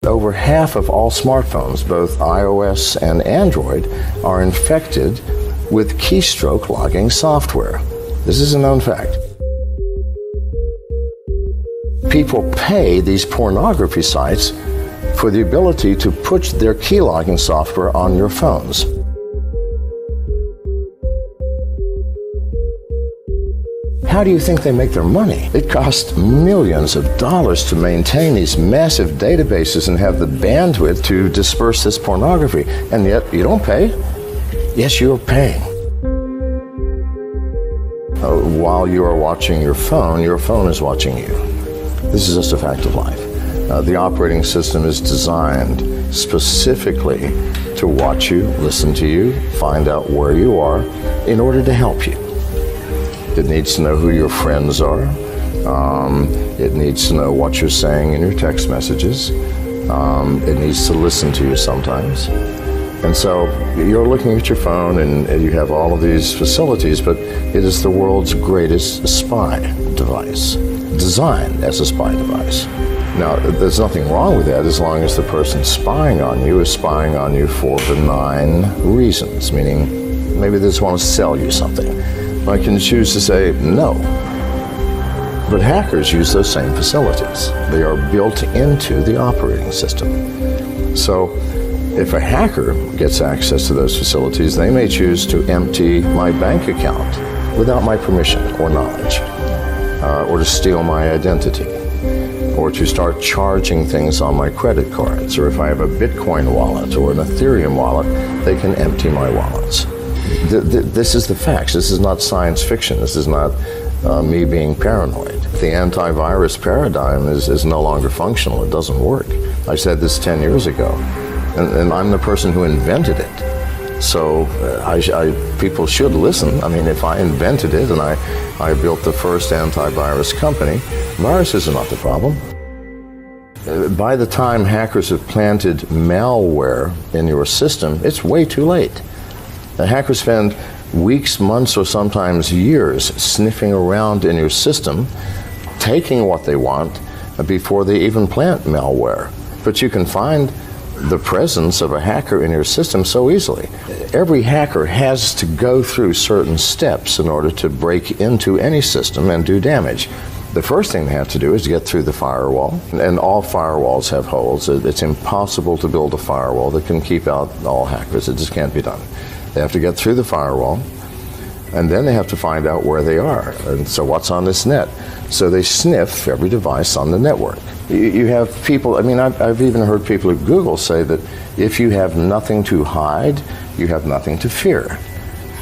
Over half of all smartphones, both iOS and Android, are infected with keystroke logging software. This is a known fact. People pay these pornography sites for the ability to push their key logging software on your phones. How do you think they make their money? It costs millions of dollars to maintain these massive databases and have the bandwidth to disperse this pornography, and yet you don't pay? Yes, you're paying. While you are watching your phone is watching you. This is just a fact of life. The operating system is designed specifically to watch you, listen to you, find out where you are in order to help you. It needs to know who your friends are. It needs to know what you're saying in your text messages. It needs to listen to you sometimes. And so you're looking at your phone and you have all of these facilities, but it is the world's greatest spy device, designed as a spy device. Now, there's nothing wrong with that as long as the person spying on you is spying on you for benign reasons, meaning maybe they just want to sell you something. I can choose to say no. But hackers use those same facilities. They are built into the operating system. So if a hacker gets access to those facilities, they may choose to empty my bank account without my permission or knowledge, or to steal my identity, or to start charging things on my credit cards, or if I have a Bitcoin wallet or an Ethereum wallet, they can empty my wallets. This is the facts. This is not science fiction. This is not me being paranoid. The antivirus paradigm is no longer functional. It doesn't work. I said this 10 years ago, and I'm the person who invented it. So people should listen. I mean, if I invented it and I built the first antivirus company, viruses are not the problem. By the time hackers have planted malware in your system, it's way too late. The hackers spend weeks, months, or sometimes years sniffing around in your system, taking what they want before they even plant malware. But you can find the presence of a hacker in your system so easily. Every hacker has to go through certain steps in order to break into any system and do damage. The first thing they have to do is get through the firewall, and all firewalls have holes. It's impossible to build a firewall that can keep out all hackers. It just can't be done. They have to get through the firewall, and then they have to find out where they are. And so what's on this net? So they sniff every device on the network. You have people, I mean, I've even heard people at Google say that if you have nothing to hide, you have nothing to fear.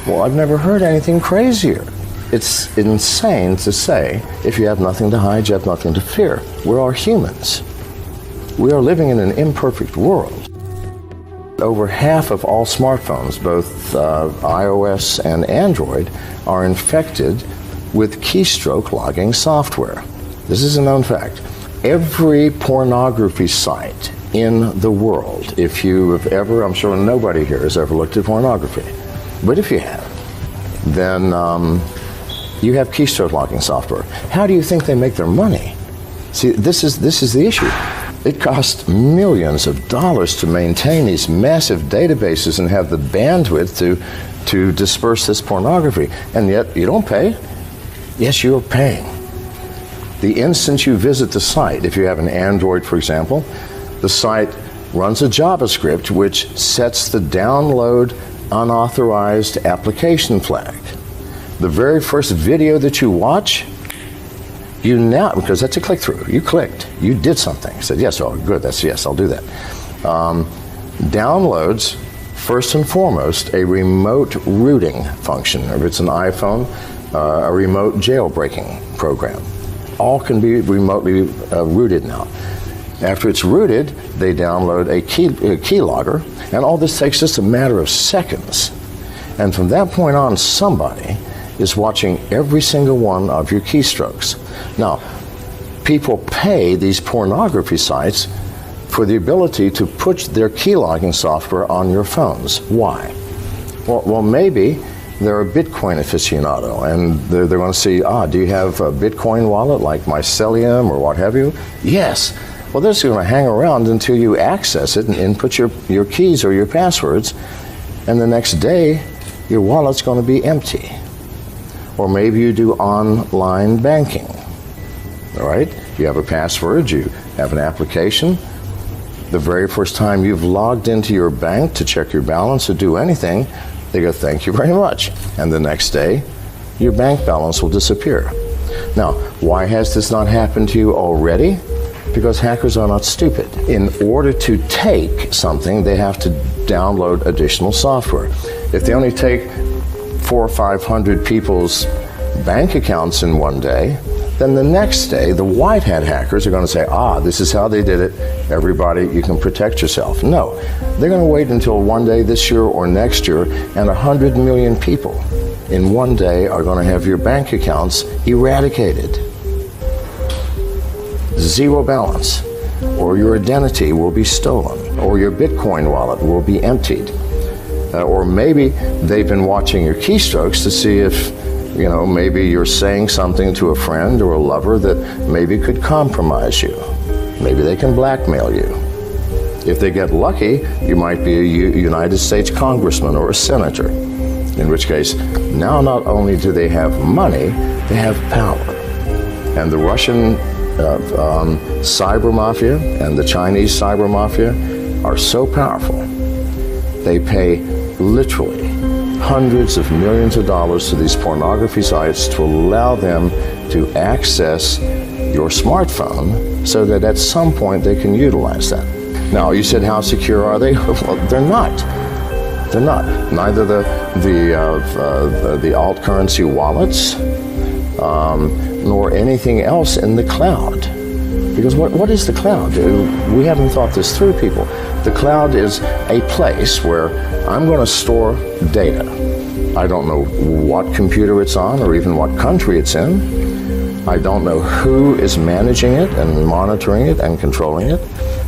Well, I've never heard anything crazier. It's insane to say, if you have nothing to hide, you have nothing to fear. We're all humans. We are living in an imperfect world. Over half of all smartphones, both iOS and Android, are infected with keystroke logging software. This is a known fact. Every pornography site in the world, if you have ever, I'm sure nobody here has ever looked at pornography, but if you have, then you have keystroke logging software. How do you think they make their money? See, this is the issue. It costs millions of dollars to maintain these massive databases and have the bandwidth to disperse this pornography, and yet you don't pay? Yes, you're paying. The instant you visit the site, if you have an Android, for example, the site runs a JavaScript which sets the download unauthorized application flag. The very first video that you watch, you now, because that's a click-through, you clicked, you did something, you said, yes, oh, good, that's yes, I'll do that. Downloads, first and foremost, a remote rooting function. If it's an iPhone, a remote jailbreaking program. All can be remotely rooted now. After it's rooted, they download a keylogger, and all this takes just a matter of seconds. And from that point on, somebody is watching every single one of your keystrokes. Now, people pay these pornography sites for the ability to push their keylogging software on your phones. Why? Well, maybe they're a Bitcoin aficionado, and they're going to see, do you have a Bitcoin wallet like Mycelium or what have you? Yes, Well, they're just going to hang around until you access it and input your keys or your passwords, and the next day, your wallet's going to be empty. Or maybe you do online banking, all right? You have a password, you have an application. The very first time you've logged into your bank to check your balance or do anything, they go, thank you very much. And the next day, your bank balance will disappear. Now, why has this not happened to you already? Because hackers are not stupid. In order to take something, they have to download additional software. If they only take 400 or 500 people's bank accounts in one day, then the next day, the white hat hackers are going to say, this is how they did it. Everybody, you can protect yourself. No, they're going to wait until one day this year or next year, and 100 million people in one day are going to have your bank accounts eradicated. Zero balance, or your identity will be stolen, or your Bitcoin wallet will be emptied. Or maybe they've been watching your keystrokes to see if, maybe you're saying something to a friend or a lover that maybe could compromise you. Maybe they can blackmail you. If they get lucky, you might be a United States congressman or a senator, in which case, now not only do they have money, they have power. And the Russian cyber mafia and the Chinese cyber mafia are so powerful. They pay literally hundreds of millions of dollars to these pornography sites to allow them to access your smartphone so that at some point they can utilize that. Now, you said, how secure are they? Well, they're not. They're not. Neither the alt currency wallets nor anything else in the cloud. Because what is the cloud? We haven't thought this through, people. The cloud is a place where I'm going to store data. I don't know what computer it's on or even what country it's in. I don't know who is managing it and monitoring it and controlling it.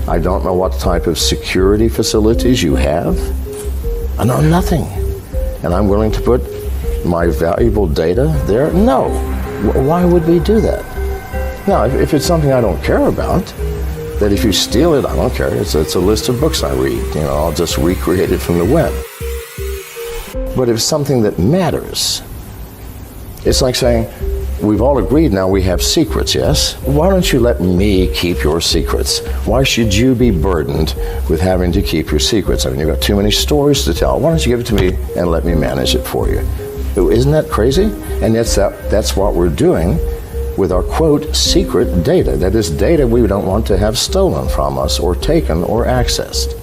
I don't know what type of security facilities you have. I know nothing. And I'm willing to put my valuable data there? No. Why would we do that? Now, if it's something I don't care about, that if you steal it, I don't care. It's a list of books I read. I'll just recreate it from the web. But if it's something that matters, it's like saying, we've all agreed now we have secrets, yes? Why don't you let me keep your secrets? Why should you be burdened with having to keep your secrets? I mean, you've got too many stories to tell. Why don't you give it to me and let me manage it for you? Isn't that crazy? And that's what we're doing with our, quote, secret data. That is data we don't want to have stolen from us or taken or accessed.